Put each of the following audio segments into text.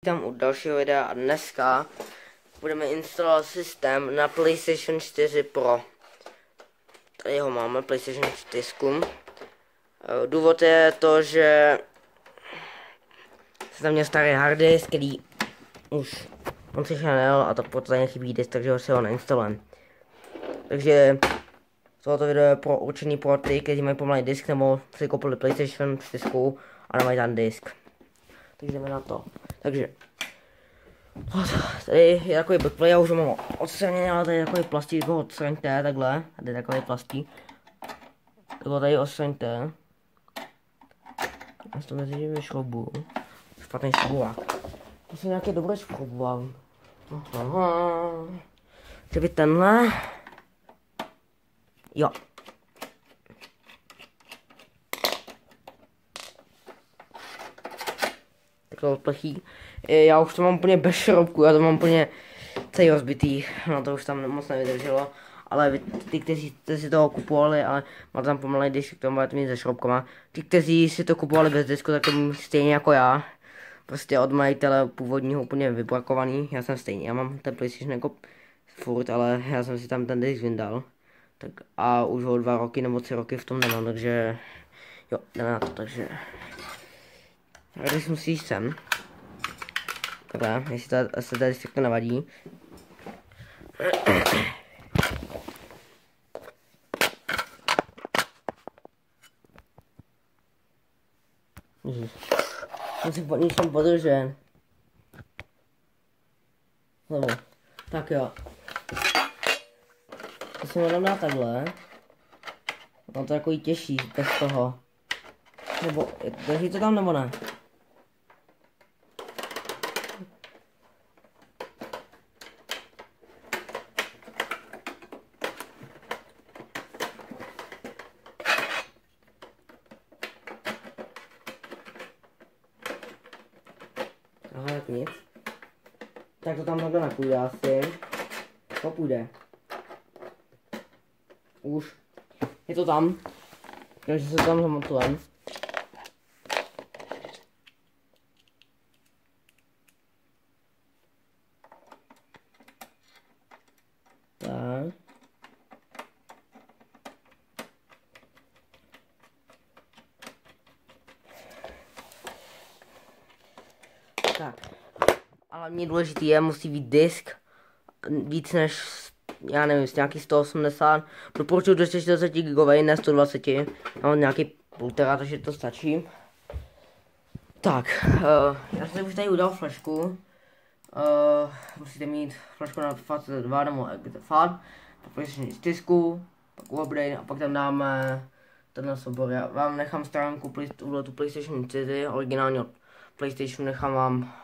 Vítám u dalšího videa a dneska budeme instalovat systém na PlayStation 4 Pro. Tady ho máme, PlayStation 4. Důvod je to, že jsem tam měl starý harddisk, který už on se nejel a tak proto tady chybí disk, takže ho si ho nainstalujeme. Takže tohoto video je pro určený pro ty, kteří mají pomalý disk nebo si koupili PlayStation 4 a nemají tam disk. Takže jdeme na to. Takže tady je takový backplay, já už ho mám odstraněný, ale tady je takový plastík, ho odstraňte, takhle. A tady je takový plastík. Takhle tady odstraňte. Já si to mezi nimi šroubu. Špatný šroubovák. To jsem nějaký dobrý šroubovák. Třeba tenhle. Jo. Takhle odplechý. Já už to mám úplně bez šroubku, já to mám úplně celý rozbitý, no to už tam moc nevydrželo, ale ty, kteří jste si toho kupovali, ale má tam pomalej disk, k tomu budete mít se šroubkama, ty, kteří si to kupovali bez disku, tak to stejně jako já, prostě od majitele původního úplně vybrakovaný, já jsem stejný, já mám ten PlayStation jako furt, ale já jsem si tam ten disk vyndal, tak a už ho 2 roky nebo 3 roky v tom nemám, takže jo, jdeme na to, takže když musíš sem. Takhle, jestli se tady všechno nevadí. Jsem podržen. Znovu. Tak jo. To si mám dát takhle. No to je takový těžší bez toho. Nebo, drží to tam nebo ne? Aha, tak nic. Tak to tam takhle nepůjde asi. To půjde. Už. Je to tam. Takže se tam zamontujeme. Tak. Tak, ale mě důležitý je, musí být disk víc než, já nevím, nějaký 180, doporučuji 240 GB, ne 120, já mám nějaký půl tera, takže to stačí. Tak, já jsem už tady udal flašku, musíte mít flašku na FAT 2 nebo FAT, pak PlayStation 4, pak upgrade a pak tam dáme tenhle soubor. Já vám nechám stránku tu PlayStation 4, originální od PlayStation, nechám vám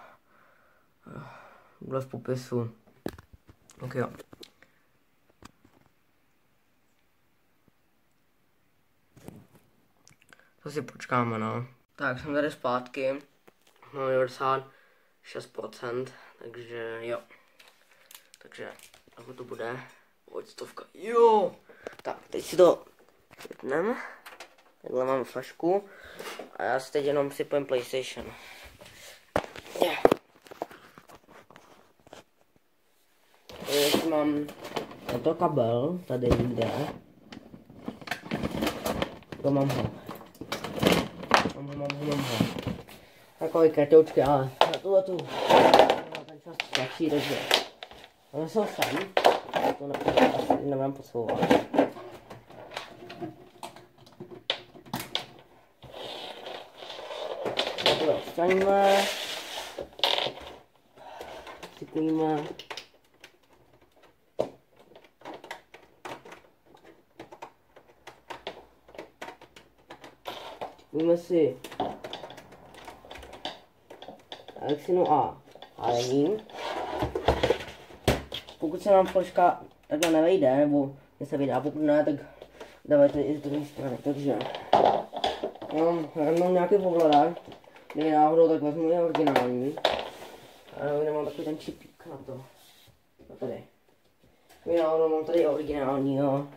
v popisu. Ok jo. To si počkáme, no. Tak, jsem tady zpátky. Mám 96%, takže jo. Takže, ako to bude? Pojď stovka. Jo! Tak, teď si to vypneme. Takhle mám flašku. A já si teď jenom připojím PlayStation. Teď mám tento kabel, tady jde. To mám ho. Mám ho. Takové kartoučky, ale na tuhletu ten čas stačí, takže ale jsou sem. To asi nevím posouvat. Takhle odstraníme. Připojíme. Víme si elektřinu a pálení. Pokud se nám flaška takhle nevejde, nebo mě se vydá, pokud ne, tak dávajte i z druhé strany. Takže já mám nějaký ovladač, kdyby náhodou, tak vezmu je originální. A nemám takový ten čipík na to. A tady. Kdyby náhodou mám tady originální, jo.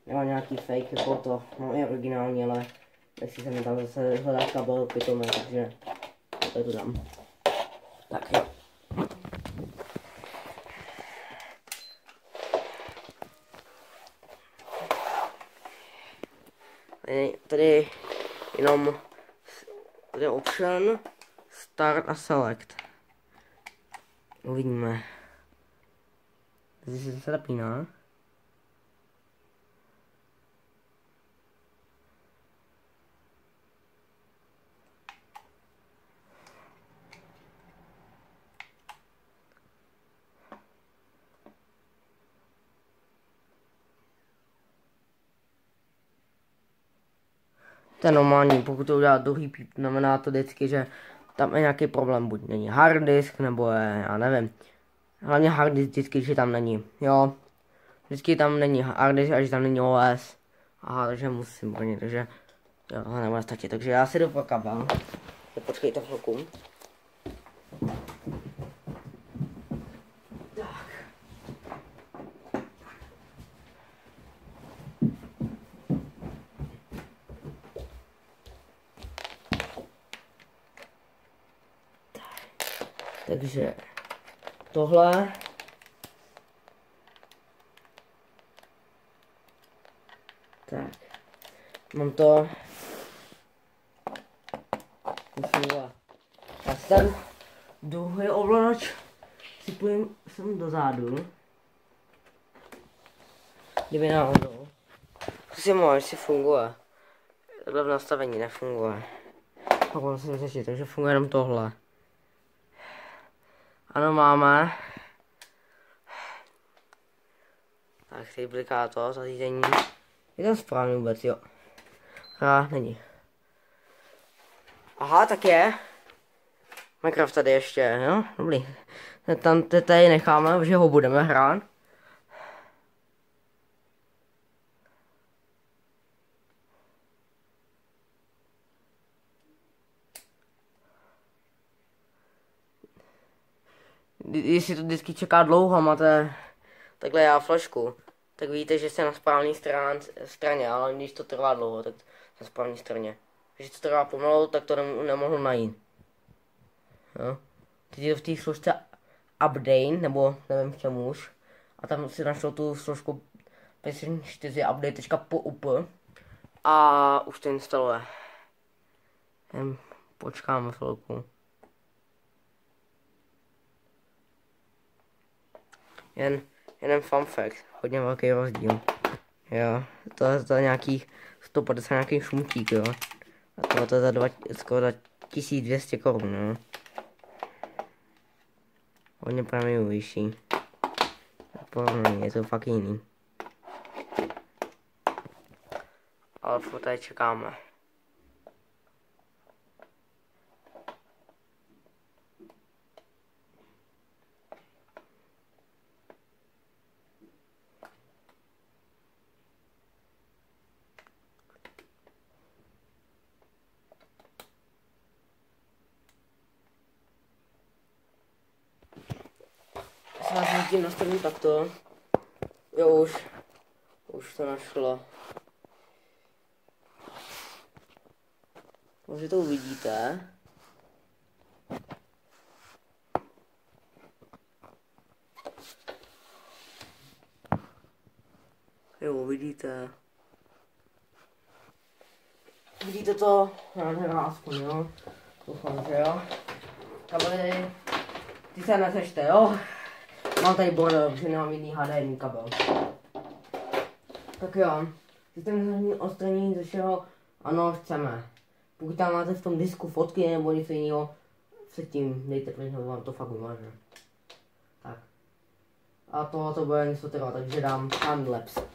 Nemám nějaký fake jako to, mám i originální, ale nechci se mi tam zase hledat kabel pitomé, takže to dám. Tak jo. Tady jenom tady option, start a select. Uvidíme. Tady se zapíná. To je normální, pokud to udělá druhý píp, znamená to vždycky, že tam je nějaký problém, buď není hard disk, nebo je, já nevím. Hlavně hard disk vždycky, že tam není, jo. Vždycky tam není hard disk, až tam není OS. Aha, takže musím plnit, takže jo, nebude stačit, takže já si jdu pro kabel. Počkejte chvilku. Takže tohle tak mám to já si ten druhý ovladač cipujím sem dozadu, kdyby náhodou si můžu, si funguje, tohle v nastavení nefunguje, pak mám si vyřešit, takže funguje jenom tohle. Ano, máme. Tak, tady bliká to zařízení. Je to správně vůbec, jo. A není. Aha, tak je. Minecraft tady ještě, jo, dobrý. Tam tady necháme, že ho budeme hrát. Jestli to vždycky čeká dlouho, máte takhle já flašku, tak víte, že jste na správné straně, ale když to trvá dlouho, tak na správné straně. Když to trvá pomalu, tak to nemohu najít. Jo. Teď je to v té složce update, nebo nevím v čem už. A tam si našel tu složku PlayStation 4 update.pup a už to instaluje. Počkáme chvilku. Jeden fun fact, hodně velký rozdíl. Jo, to je nějakých 150 nějakých šumtík, jo. A tohle to je skoro za 1200 korun, jo. Hodně prémiovější. Porovnaný, je to fakt jiný. Ale furt tady čekáme. Já tím nastavím takto. Jo, už to našlo. Možná to uvidíte. Jo, vidíte. Vidíte to? Já aspoň, jo. Doufám, že jo. Kabely, ty se nesešte, jo. Mám tady bordel, protože nemám jiný HDMI kabel. Tak jo, systém odstranění ze všeho, ano, chceme. Pokud tam máte v tom disku fotky nebo něco jiného, předtím dejte pryč, nebo vám to fakt umaže. Tak. A tohle to bude něco trvat, takže dám timelapse.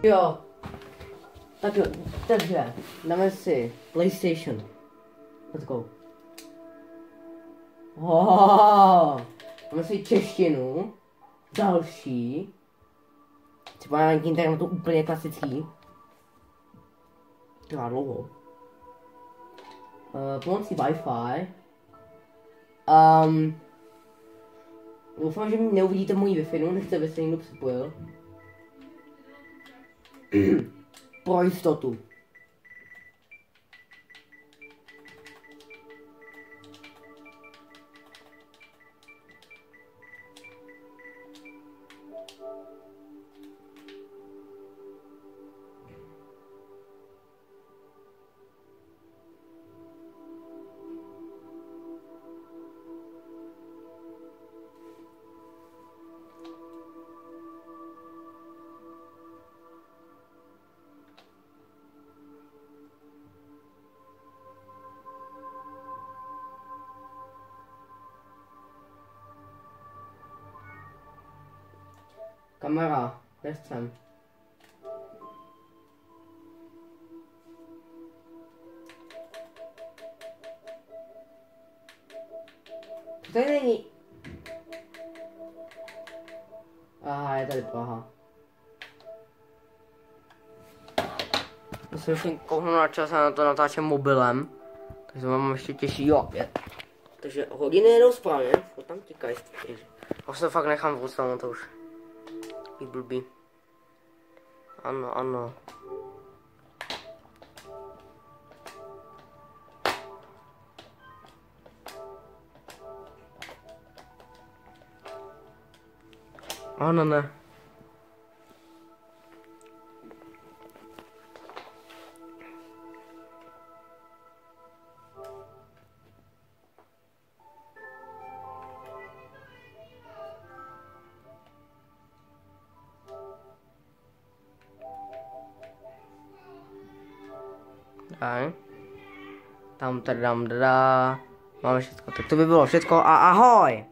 Jo. Tak jo, takže dáme si PlayStation. Let's go. Oh, dáme si češtinu. Další. Třeba na internetu úplně klasický. Trvá dlouho. Pomocí Wi-Fi. Doufám, že mi neuvidíte moji Wi-Fi, nechci, aby se někdo připojil. Pro jistotu. Kamera, nechcem. To tady není. Aha, je tady Praha. Musím kouknout na čas a na to natáčím mobilem. Takže to mám ještě těžší, jo, je. Takže hodiny jedou správně, tam těkají. Už se fakt nechám vůbec na to už. Blbý. Ano, ano. Ano, ne. Tak. Tam tady dám, máme všechno. Tak to by bylo všechno a ahoj!